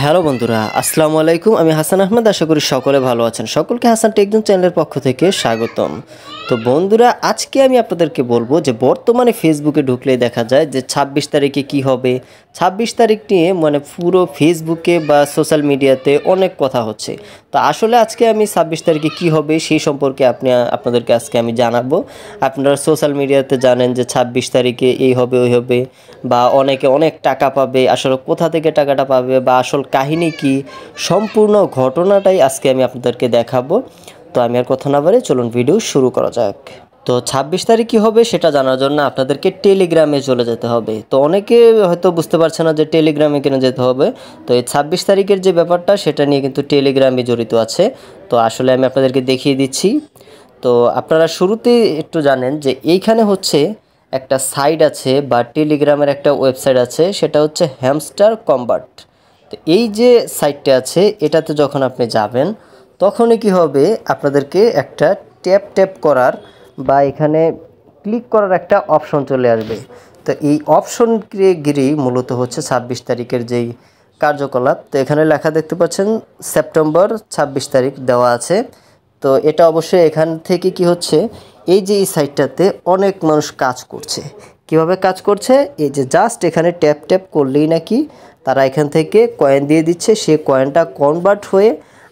Hello বন্ধুরা, আসসালামু আলাইকুম। আমি হাসান আহমেদ। আশা করি সকলে ভালো আছেন। সকলকে হাসান টেকজন চ্যানেলের পক্ষ থেকে স্বাগতম। তো বন্ধুরা, আজকে আমি আপনাদেরকে বলবো যে বর্তমানে ফেসবুকে ঢুকলেই দেখা যায় যে 26 তারিখে কি হবে। 26 তারিখ নিয়ে পুরো ফেসবুকে বা সোশ্যাল মিডিয়াতে অনেক কথা হচ্ছে। তো আসলে আজকে আমি 26 তারিখে কি হবে সেই সম্পর্কে আপনাদেরকে আজকে আমি জানাবো। আপনারা সোশ্যাল মিডিয়াতে জানেন যে 26 তারিখে এই হবে ওই হবে, বা অনেকে অনেক টাকা পাবে। আসলে কোথা থেকে টাকাটা পাবে বা আসল কাহিনী কি, সম্পূর্ণ ঘটনাটাই আজকে আমি আপনাদেরকে দেখাবো। তো আমি আর কথা না বাড়িয়ে চলুন ভিডিও শুরু করা যাক। তো 26 তারিখ কী হবে সেটা জানার জন্য আপনাদেরকে টেলিগ্রামে চলে যেতে হবে। তো অনেকে হয়তো বুঝতে পারছে না যে টেলিগ্রামে কেন যেতে হবে। তো এই 26 তারিখের যে ব্যাপারটা সেটা নিয়ে কিন্তু টেলিগ্রামে জড়িত আছে। তো আসলে আমি আপনাদেরকে দেখিয়ে দিচ্ছি। তো আপনারা শুরুতে একটু জানেন যে এইখানে হচ্ছে একটা সাইট আছে বা টেলিগ্রামের একটা ওয়েবসাইট আছে, সেটা হচ্ছে হ্যামস্টার কম্বাট। তো এই যে সাইটটা আছে এটাতে যখন আপনি যাবেন তখনই কি হবে, আপনাদেরকে একটা ট্যাপ করার বা এখানে ক্লিক করার একটা অপশন চলে আসবে। তো এই অপশন গিরি মূলত হচ্ছে 26 তারিখের যেই কার্যকলাপ। তো এখানে লেখা দেখতে পাচ্ছেন সেপ্টেম্বর 26 তারিখ দেওয়া আছে। তো এটা অবশ্যই এখান থেকে কি হচ্ছে, এই যে এই সাইটটাতে অনেক মানুষ কাজ করছে। কিভাবে কাজ করছে, এই যে জাস্ট এখানে ট্যাপ করলেই নাকি তারা এখান থেকে কয়েন দিয়ে দিচ্ছে। সে কয়েনটা কনভার্ট হয়ে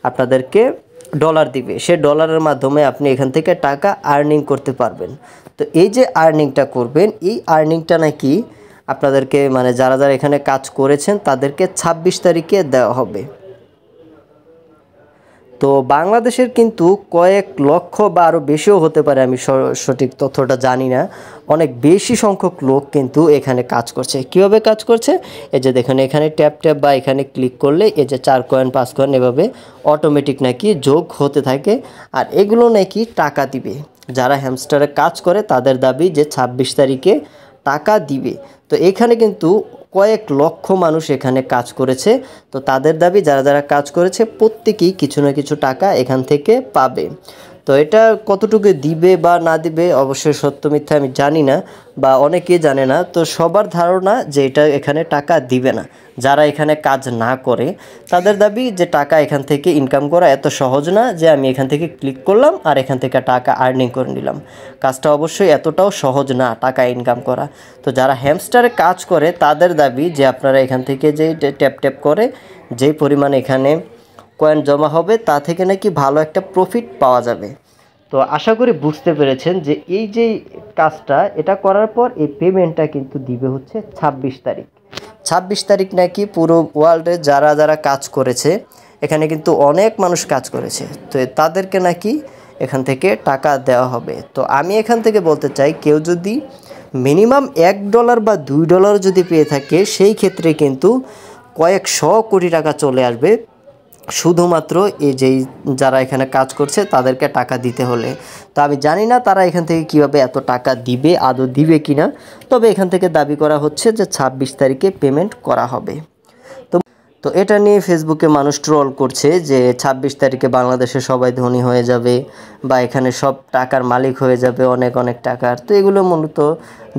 আপনাদেরকে ডলার দিবে। সে ডলারের মাধ্যমে আপনি এখান থেকে টাকা আর্নিং করতে পারবেন। তো এই যে আর্নিংটা করবেন, এই আর্নিংটা নাকি আপনাদেরকে যারা যারা এখানে কাজ করেছেন তাদেরকে 26 তারিখে দেওয়া হবে। তো বাংলাদেশের কিন্তু কয়েক লক্ষ বা আরও বেশিও হতে পারে, আমি সঠিক তথ্যটা জানি না। অনেক বেশি সংখ্যক লোক কিন্তু এখানে কাজ করছে। কীভাবে কাজ করছে, এই যে দেখেন এখানে ট্যাপ বা এখানে ক্লিক করলে এই যে 4 কয়েন 5 কয়েন এভাবে অটোমেটিক নাকি যোগ হতে থাকে। আর এগুলো নাকি টাকা দিবে। যারা হ্যামস্টারে কাজ করে তাদের দাবি যে 26 তারিখে টাকা দিবে। তো এখানে কিন্তু কয়েক লক্ষ মানুষ এখানে কাজ করেছে। তো তাদের দাবি যারা যারা কাজ করেছে প্রত্যেকেই কিছু না কিছু টাকা এখান থেকে পাবে। তো এটা কতটুকু দিবে বা না দিবে অবশ্যই সত্য মিথ্যা আমি জানি না, বা অনেকেই জানে না। তো সবার ধারণা যে এটা এখানে টাকা দিবে না। যারা এখানে কাজ না করে তাদের দাবি যে টাকা এখান থেকে ইনকাম করা এত সহজ না যে আমি এখান থেকে ক্লিক করলাম আর এখান থেকে টাকা আর্নিং করে নিলাম। কাজটা অবশ্যই এতটাও সহজ না টাকা ইনকাম করা। তো যারা হ্যামস্টারে কাজ করে তাদের দাবি যে আপনারা এখান থেকে যেই ট্যাপ করে যেই পরিমাণে এখানে কয়েন জমা হবে তা থেকে নাকি ভালো একটা প্রফিট পাওয়া যাবে। তো আশা করি বুঝতে পেরেছেন যে এই যে কাজটা এটা করার পর এই পেমেন্টটা কিন্তু দিবে হচ্ছে 26 তারিখ। 26 তারিখ নাকি পুরো ওয়ার্ল্ডে যারা যারা কাজ করেছে, এখানে কিন্তু অনেক মানুষ কাজ করেছে, তো তাদেরকে নাকি এখান থেকে টাকা দেওয়া হবে। তো আমি এখান থেকে বলতে চাই, কেউ যদি মিনিমাম $1 বা $2 যদি পেয়ে থাকে, সেই ক্ষেত্রে কিন্তু কয়েকশো কোটি টাকা চলে আসবে শুধুমাত্র এই যেই যারা এখানে কাজ করছে তাদেরকে টাকা দিতে হলে। তো আমি জানি না তারা এখান থেকে কিভাবে এত টাকা দিবে, আদৌ দিবে কিনা। তবে এখান থেকে দাবি করা হচ্ছে যে 26 তারিখে পেমেন্ট করা হবে। তো এটা নিয়ে ফেসবুকে মানুষ ট্রোল করছে যে 26 তারিখে বাংলাদেশে সবাই ধনী হয়ে যাবে বা এখানে সব টাকার মালিক হয়ে যাবে অনেক অনেক টাকার। তো এগুলো মূলত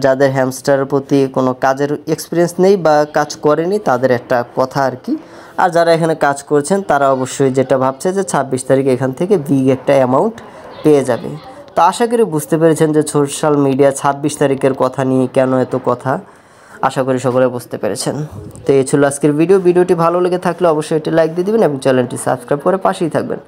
যাদের হ্যামস্টারের প্রতি কোনো কাজের এক্সপিরিয়েন্স নেই বা কাজ করেনি তাদের একটা কথা আর কি। আর যারা এখানে কাজ করছেন তারা অবশ্যই যেটা ভাবছে যে 26 তারিখে এখান থেকে বিগ একটা অ্যামাউন্ট পেয়ে যাবে। তো আশা করি বুঝতে পেরেছেন যে সোশ্যাল মিডিয়া 26 তারিখের কথা নিয়ে কেন এত কথা। আশা করি সকলে বুঝতে পেরেছেন। তো এই ছিল আজকের ভিডিওটি ভালো লেগে থাকলে অবশ্যই এটি লাইক দিয়ে দিবেন এবং চ্যানেলটি সাবস্ক্রাইব করে পাশেই থাকবেন।